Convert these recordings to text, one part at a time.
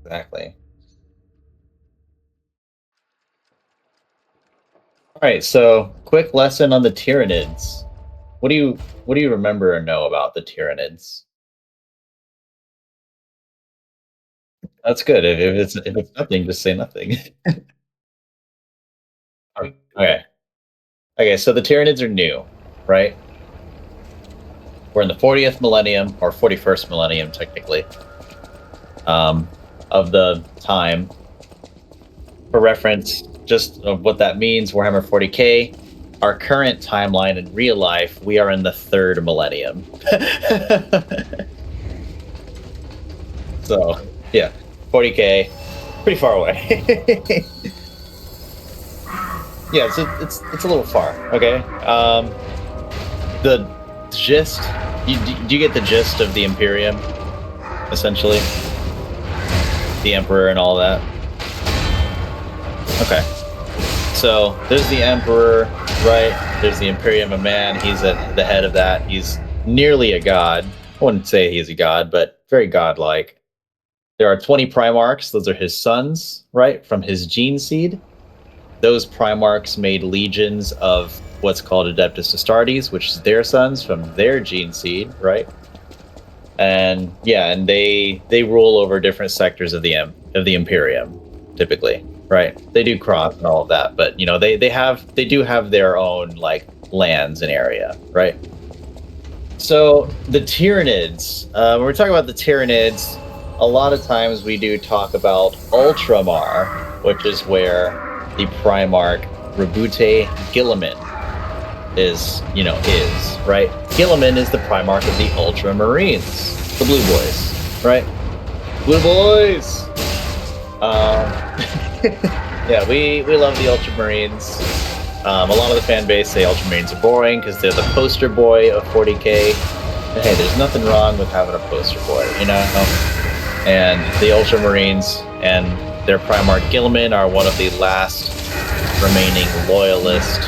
Exactly. All right, so quick lesson on the Tyranids. What do you remember or know about the Tyranids? That's good. If it's nothing, just say nothing. Okay. Okay, so the Tyranids are new, right? We're in the 40th millennium or 41st millennium technically, um, of the time. For reference, just of what that means, Warhammer 40K, our current timeline in real life, we are in the third millennium. So, yeah, 40K, pretty far away. Yeah, it's a little far. Okay. The gist. Do you get the gist of the Imperium, essentially, the Emperor and all that? Okay. So there's the Emperor, right? There's the Imperium of Man. He's at the head of that. He's nearly a god. I wouldn't say he's a god, but very godlike. There are 20 Primarchs. Those are his sons, right? From his gene seed. Those Primarchs made legions of what's called Adeptus Astartes, which is their sons from their gene seed, right? And yeah, and they rule over different sectors of the Imperium, typically, right? They do cross and all of that, but they do have their own like lands and area, right? So the Tyranids, when we're talking about the Tyranids, a lot of times we do talk about Ultramar, which is where the Primarch Rebute Gilliman is, right? Gilliman is the Primarch of the Ultramarines, the Blue Boys, right? Blue Boys! Um, yeah, we love the Ultramarines. A lot of the fan base say Ultramarines are boring because they're the poster boy of 40K. But hey, there's nothing wrong with having a poster boy, you know? And the Ultramarines and their Primarch Gilliman are one of the last remaining loyalist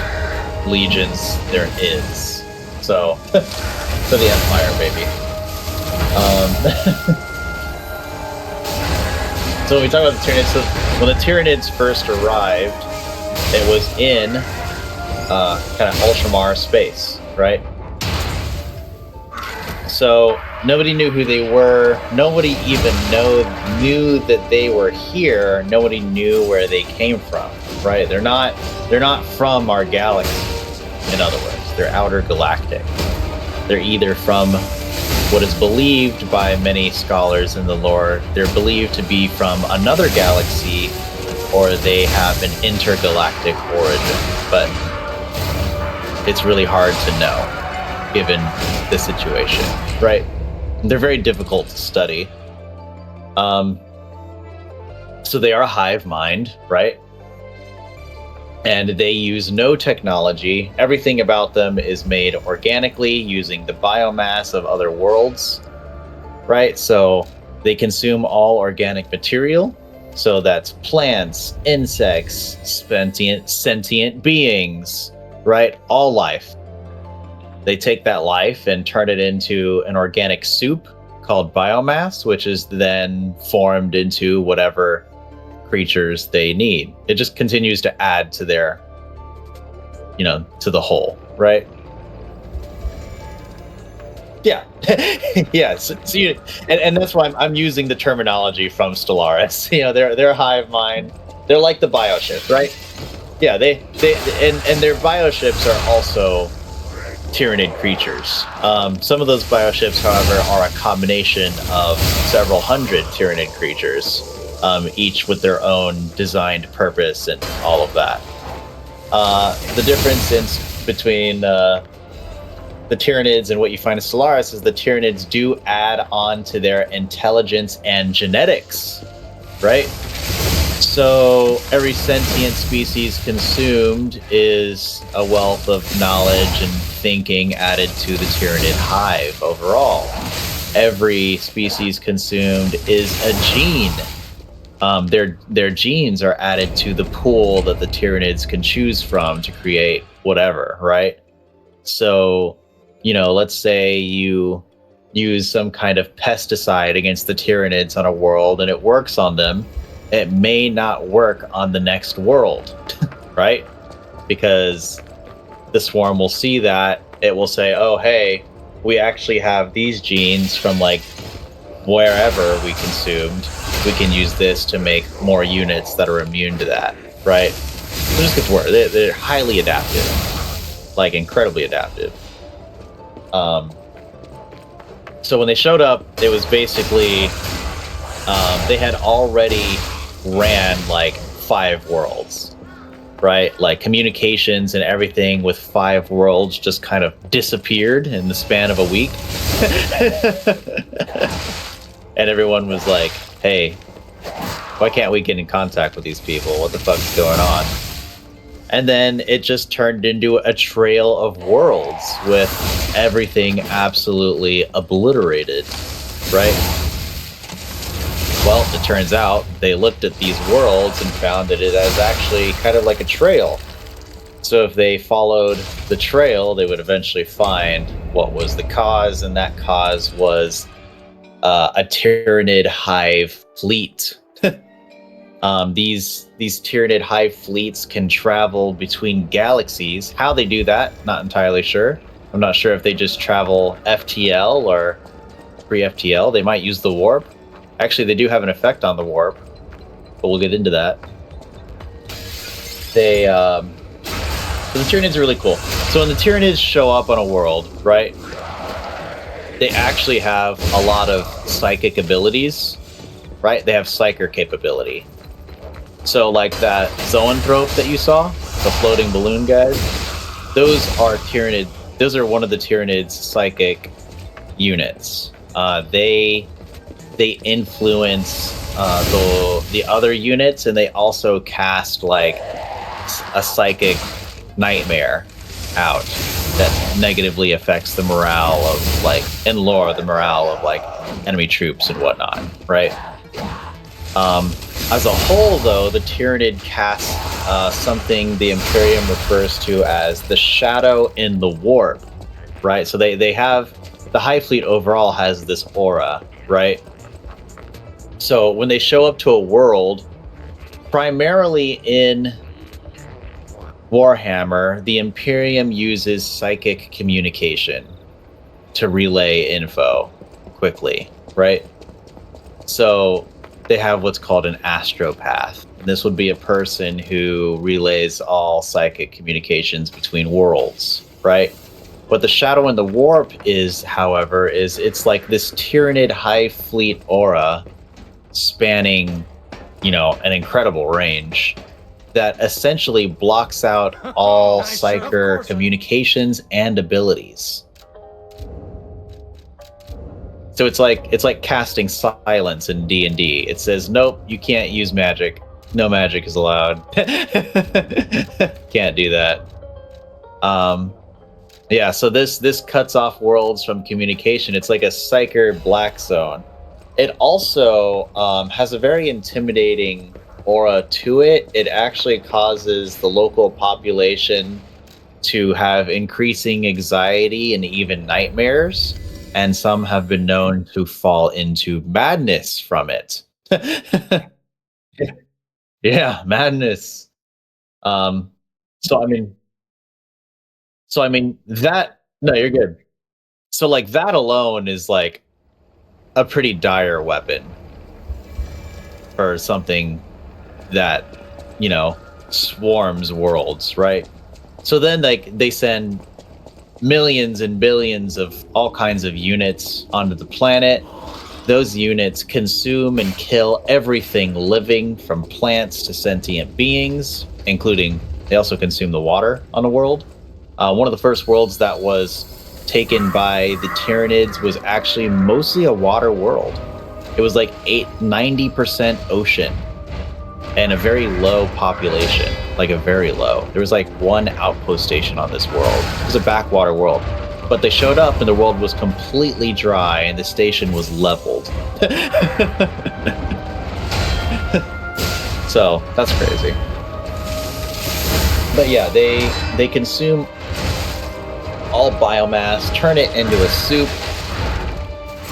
legions there is. So, for the Empire, baby. So when we talk about the Tyranids, so when the Tyranids first arrived, it was in kind of Ultramar space, right? So nobody knew who they were. Nobody even knew that they were here. Nobody knew where they came from, right? They're not from our galaxy. In other words, they're outer galactic. They're either from what is believed by many scholars in the lore, they're believed to be from another galaxy, or they have an intergalactic origin. But it's really hard to know, given the situation, right? They're very difficult to study. So they are a hive mind, right? And they use no technology. Everything about them is made organically using the biomass of other worlds, right? So they consume all organic material. So that's plants, insects, sentient beings, right? All life. They take that life and turn it into an organic soup called biomass, which is then formed into whatever creatures they need. It just continues to add to their, to the whole, right? Yeah. Yeah. And that's why I'm using the terminology from Stellaris. They're a hive mind. They're like the bioships, right? Yeah, and their bioships are also Tyranid creatures. Some of those bioships, however, are a combination of several hundred Tyranid creatures, each with their own designed purpose and all of that. The difference between the Tyranids and what you find in Stellaris is the Tyranids do add on to their intelligence and genetics, right? So every sentient species consumed is a wealth of knowledge and thinking added to the Tyranid hive overall. Every species consumed is a gene. Their genes are added to the pool that the Tyranids can choose from to create whatever, right? So, let's say you use some kind of pesticide against the Tyranids on a world and it works on them, it may not work on the next world, right? Because the swarm will see that, it will say, oh, hey, we actually have these genes from like wherever we consumed. We can use this to make more units that are immune to that, right? So just gets worse. They're highly adaptive, like incredibly adaptive. So when they showed up, it was basically they had already ran like 5 worlds, right? Like communications and everything with 5 worlds just kind of disappeared in the span of a week. And everyone was like, hey, why can't we get in contact with these people? What the fuck's going on? And then it just turned into a trail of worlds with everything absolutely obliterated, right? Well, it turns out they looked at these worlds and found that it is actually kind of like a trail. So if they followed the trail, they would eventually find what was the cause, and that cause was a Tyranid hive fleet. These Tyranid hive fleets can travel between galaxies. How they do that, not entirely sure. I'm not sure if they just travel FTL or pre-FTL. They might use the warp. Actually, they do have an effect on the warp, but we'll get into that. They, so the Tyranids are really cool. So when the Tyranids show up on a world, right, they actually have a lot of psychic abilities, right? They have psyker capability. So like that zoanthrope that you saw, the floating balloon guys, those are Tyranid. Those are one of the Tyranids' psychic units. They influence the other units, and they also cast like a psychic nightmare out that negatively affects the morale of like in lore, the morale of like enemy troops and whatnot, right? As a whole, though, the Tyranid casts something the Imperium refers to as the shadow in the warp, right? So they have, the Hive Fleet overall has this aura, right? So when they show up to a world, primarily in Warhammer, the Imperium uses psychic communication to relay info quickly, right? So they have what's called an astropath. And this would be a person who relays all psychic communications between worlds, right? What the Shadow in the Warp is, however, is it's like this Tyranid Hive Fleet aura spanning, an incredible range that essentially blocks out all psyker communications and abilities. So it's like casting silence in D&D. It says, nope, you can't use magic. No magic is allowed. Can't do that. Yeah, so this cuts off worlds from communication. It's like a psyker black zone. It also has a very intimidating aura to it. It actually causes the local population to have increasing anxiety and even nightmares. And some have been known to fall into madness from it. Yeah, madness. Um, so I mean, that. No, you're good. So like that alone is like a pretty dire weapon for something that swarms worlds, right? So then like they send millions and billions of all kinds of units onto the planet. Those units consume and kill everything living, from plants to sentient beings, including, they also consume the water on the world. One of the first worlds that was taken by the Tyranids was actually mostly a water world. It was like 90% ocean and a very low population, like a very low. There was like one outpost station on this world. It was a backwater world. But they showed up and the world was completely dry and the station was leveled. So that's crazy. But yeah, they consume all biomass, turn it into a soup,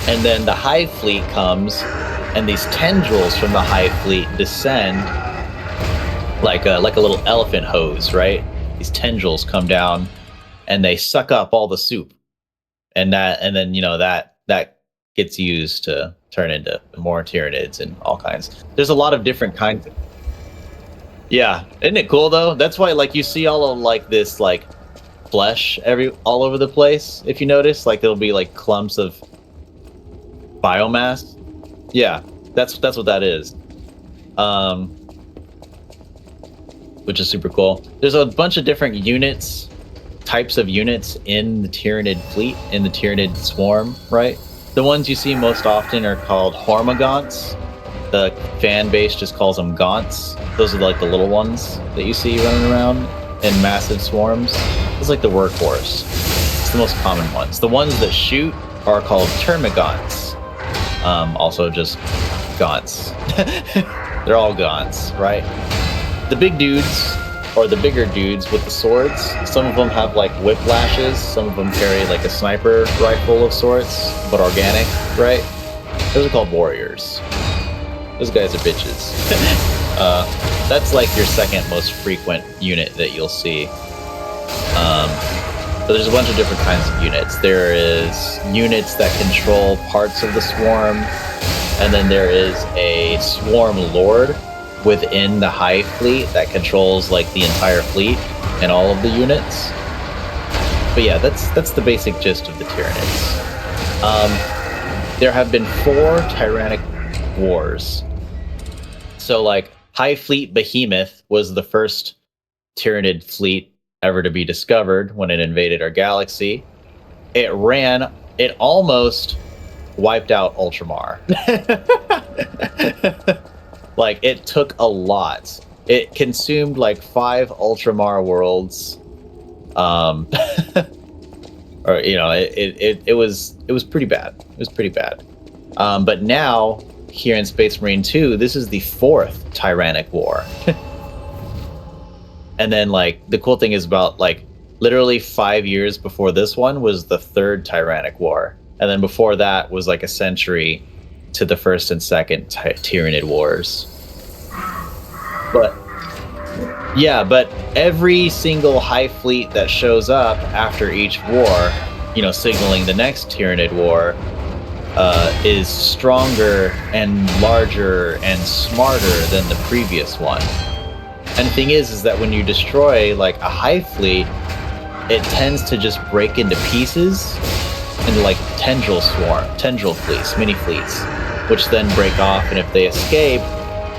And then the Hive Fleet comes, and these tendrils from the Hive Fleet descend like a little elephant hose, right? These tendrils come down, and they suck up all the soup, and then that gets used to turn into more Tyranids and all kinds. There's a lot of different kinds. Yeah, isn't it cool though? That's why like you see all of like this like flesh every all over the place. If you notice, like there'll be like clumps of biomass. Yeah, that's what that is. Um, which is super cool. There's a bunch of different units, types of units in the Tyranid fleet, in the Tyranid swarm, right? The ones you see most often are called Hormagaunts. The fan base just calls them Gaunts. Those are like the little ones that you see running around in massive swarms. It's like the workhorse. It's the most common ones. The ones that shoot are called Termagaunts. Also just Gaunts. They're all Gaunts, right? The big dudes, or the bigger dudes with the swords, some of them have like whiplashes, some of them carry like a sniper rifle of sorts, but organic, right? Those are called warriors. Those guys are bitches. That's like your second most frequent unit that you'll see. But there's a bunch of different kinds of units. There is units that control parts of the swarm, and then there is a swarm lord within the Hive Fleet that controls like the entire fleet and all of the units. But yeah, that's the basic gist of the Tyranids. There have been 4 tyrannic wars. So like Hive Fleet Behemoth was the first Tyranid fleet ever to be discovered when it invaded our galaxy. It almost wiped out Ultramar. Like it took a lot. It consumed like 5 Ultramar worlds. Or it was pretty bad. It was pretty bad. But now here in Space Marine 2, this is the 4th Tyrannic War. And then like the cool thing is about like literally 5 years before this one was the 3rd Tyrannic War. And then before that was like a century to the 1st and 2nd Tyranid Wars. But yeah, but every single Hive Fleet that shows up after each war, signaling the next Tyranid War, is stronger and larger and smarter than the previous one. And the thing is that when you destroy like a Hive Fleet, it tends to just break into pieces into like tendril fleets, mini fleets, which then break off, and if they escape,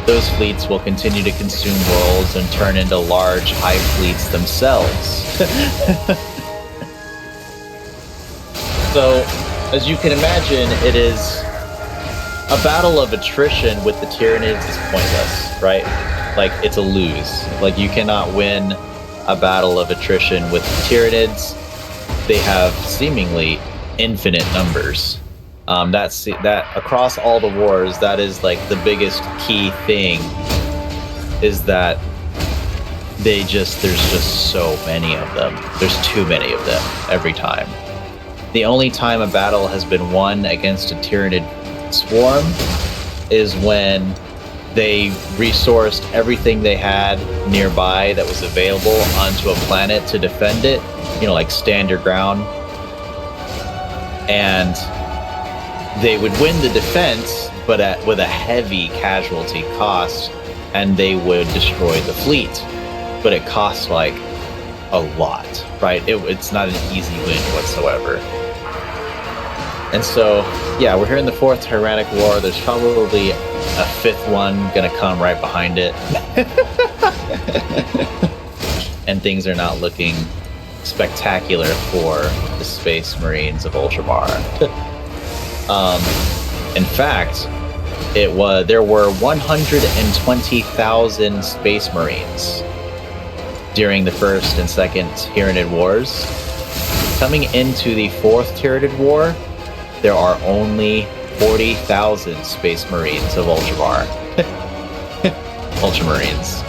those fleets will continue to consume worlds and turn into large Hive Fleets themselves. So, as you can imagine, it is a battle of attrition with the Tyranids is pointless, right? Like, it's a lose. Like, you cannot win a battle of attrition with the Tyranids. They have seemingly infinite numbers. That across all the wars, that is like the biggest key thing, is that there's just so many of them. There's too many of them every time. The only time a battle has been won against a Tyranid swarm is when they resourced everything they had nearby that was available onto a planet to defend it, like stand your ground. And they would win the defense, but with a heavy casualty cost, and they would destroy the fleet. But it costs like a lot, right? It's not an easy win whatsoever. And so, yeah, we're here in the 4th Tyrannic War. There's probably a 5th one gonna come right behind it. And things are not looking spectacular for the Space Marines of Ultramar. In fact, there were 120,000 Space Marines during the 1st and 2nd Tyranid Wars. Coming into the 4th Tyranid War, there are only 40,000 Space Marines of Ultramar. Ultramarines.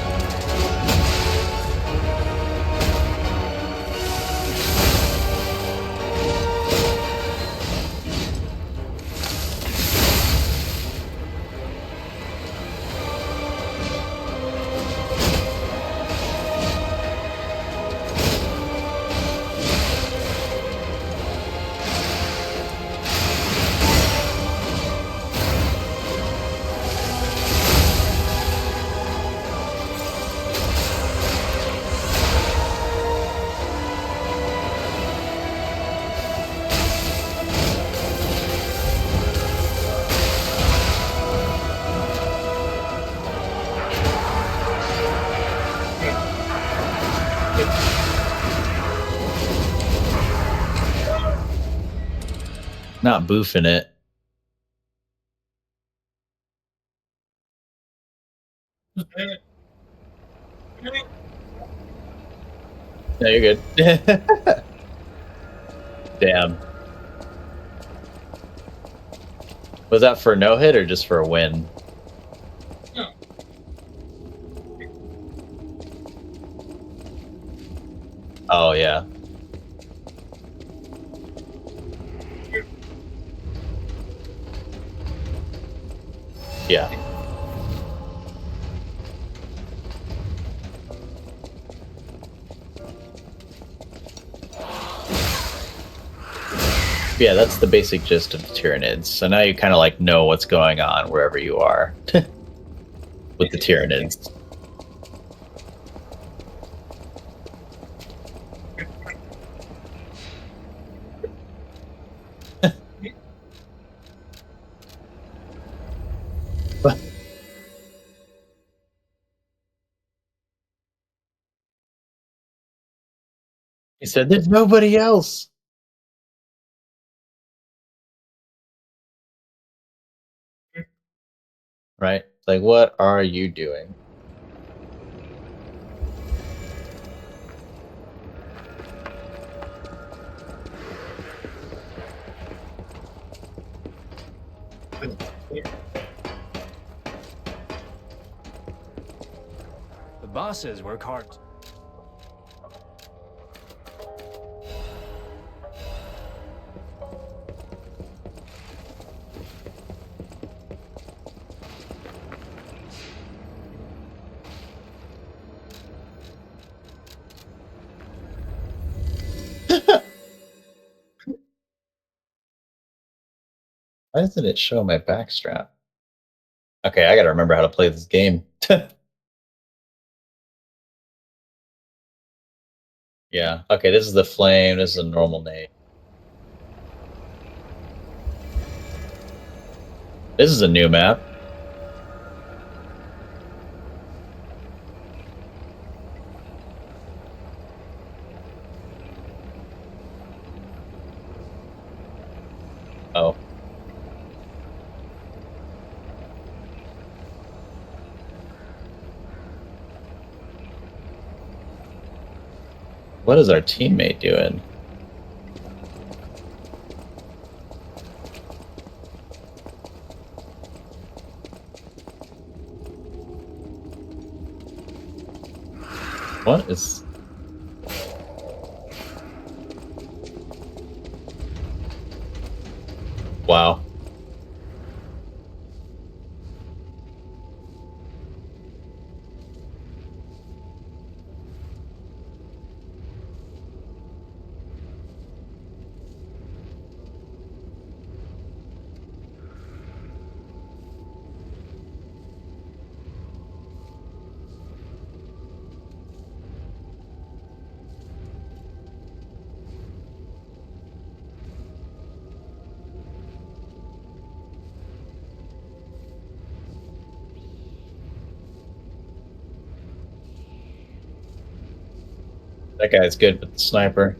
Not boofing it. No, you're good. Damn. Was that for a no hit or just for a win? Oh yeah. Yeah. Yeah, that's the basic gist of the Tyranids. So now you kind of like know what's going on wherever you are with the Tyranids. He said, "There's nobody else." Right? Like, what are you doing? The bosses work hard. Why doesn't it show my backstrap? Okay, I gotta remember how to play this game. Yeah. Okay, this is the flame. This is a normal name. This is a new map. Oh. What is our teammate doing? What is... Wow. That guy's good with the sniper.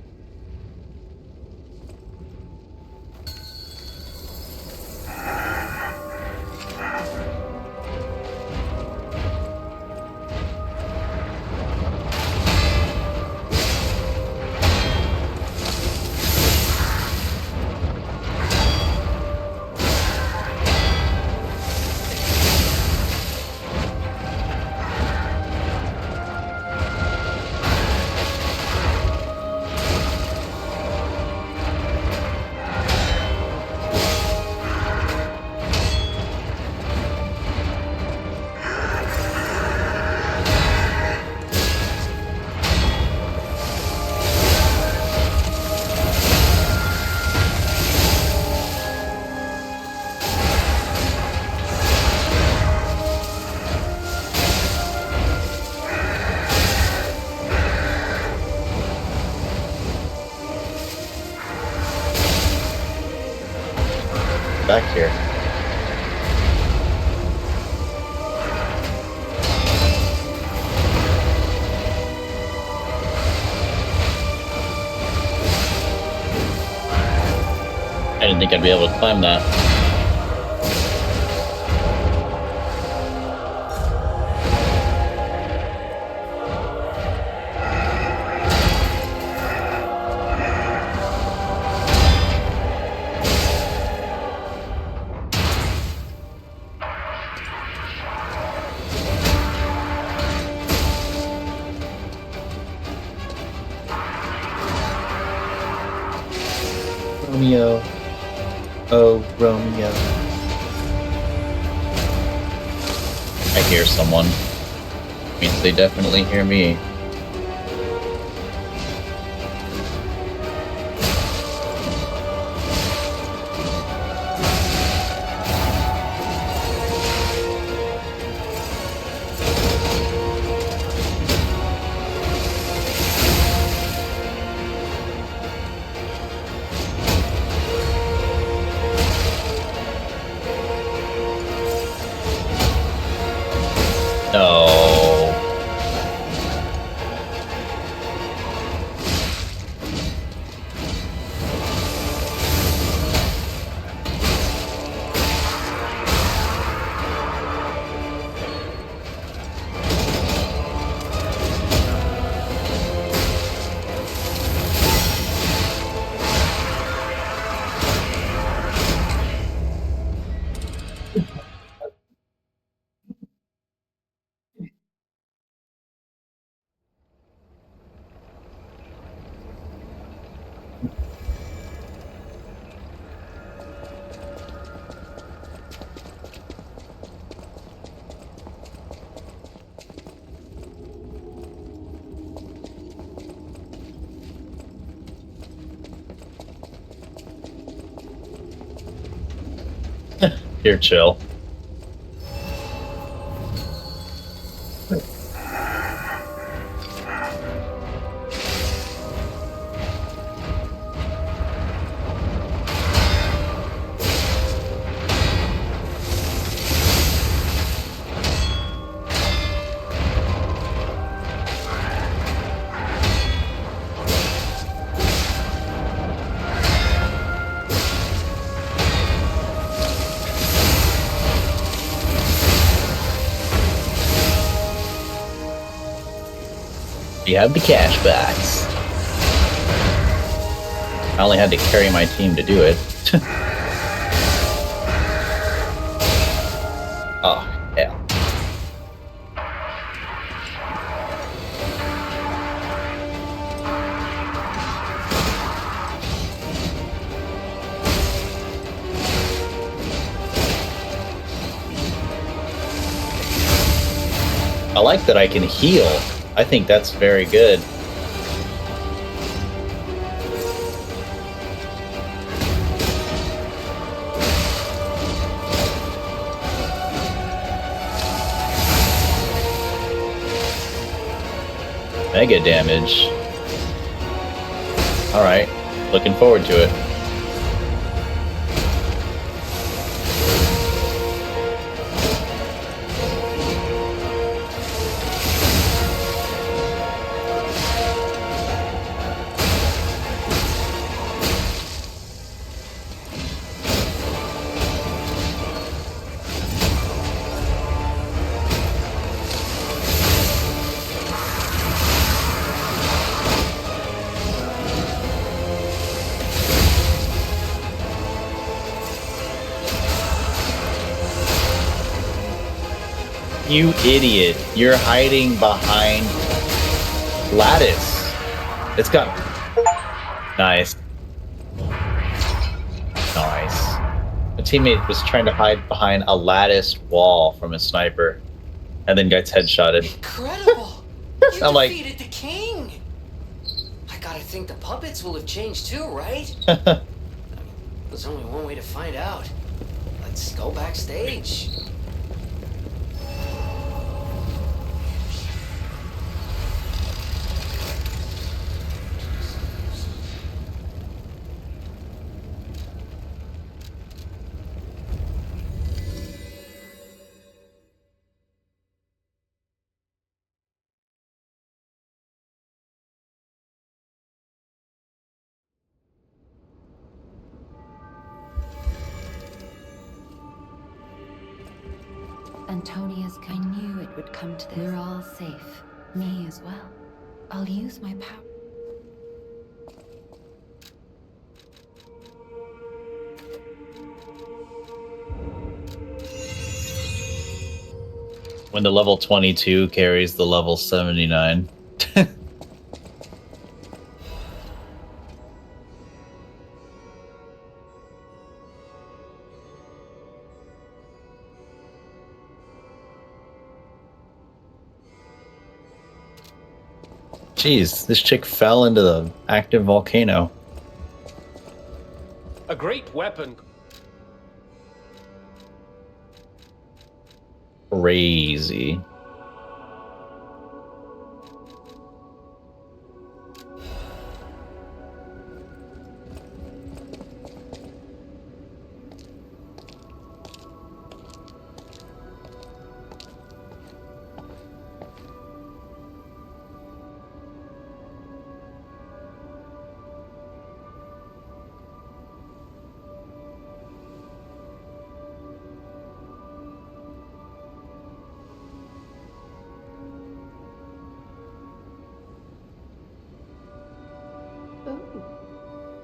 Back here. think I'd be able to climb that. Romeo, oh Romeo. I hear someone. Means they definitely hear me. No. Here, chill. You have the cash box. I only had to carry my team to do it. Oh, hell. I like that I can heal. I think that's very good. Mega damage. Alright, looking forward to it. You idiot. You're hiding behind lattice. It's got... Nice. Nice. My teammate was trying to hide behind a lattice wall from a sniper and then gets headshotted. Incredible! You I'm like... defeated the king! I gotta think the puppets will have changed too, right? There's only one way to find out. Let's go backstage. Antonia's. I knew it would come to this. We're all safe. Me as well. I'll use my power. When the level 22 carries the level 79. Jeez, this chick fell into the active volcano. A great weapon. Crazy.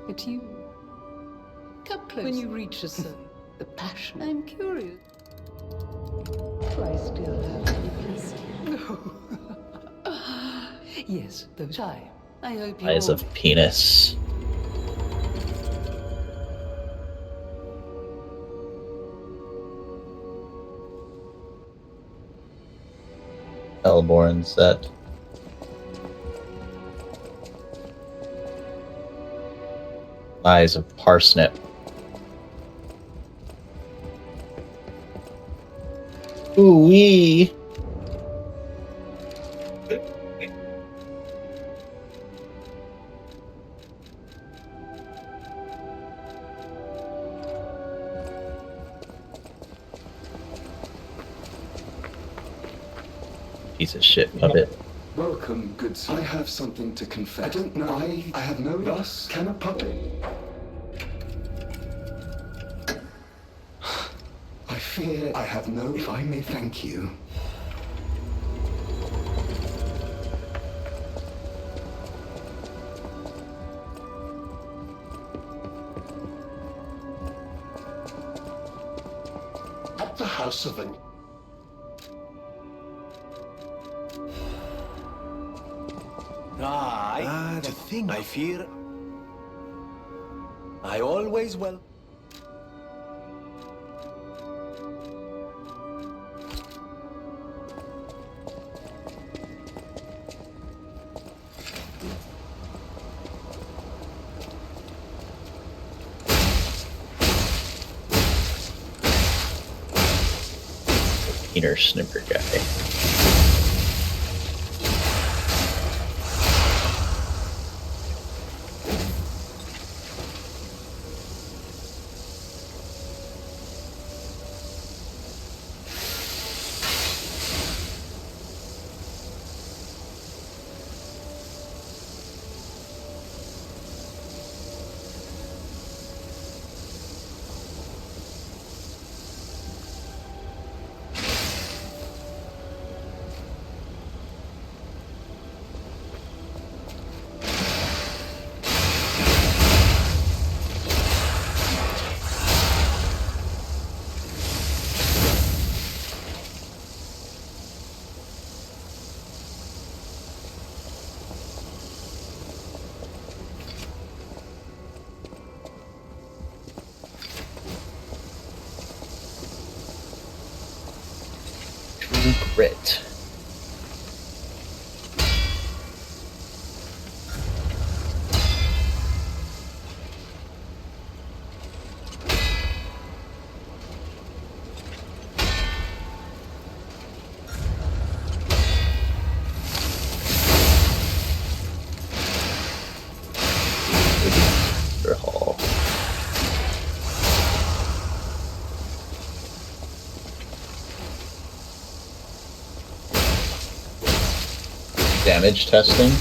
It's you. Come close. When you reach a certain the passion. I'm curious. I still have no. Yes, those I hope you. Eyes of penis. Hellborn set. Eyes of parsnip. Ooh wee. Piece of shit puppet. Welcome, good sir. I have something to confess. I don't know. I have no. Thus can a puppet. I fear I have no. If I may thank you. At the house of an. The thing I fear. I always will. Peter Snipper guy. Grit. Hall. Damage testing.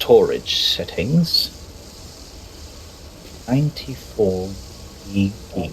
storage settings. 94 GB.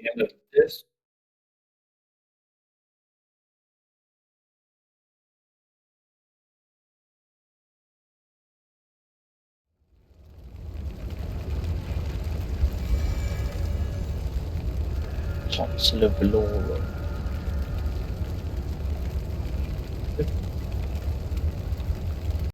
The end of this. Chancellor Valorum.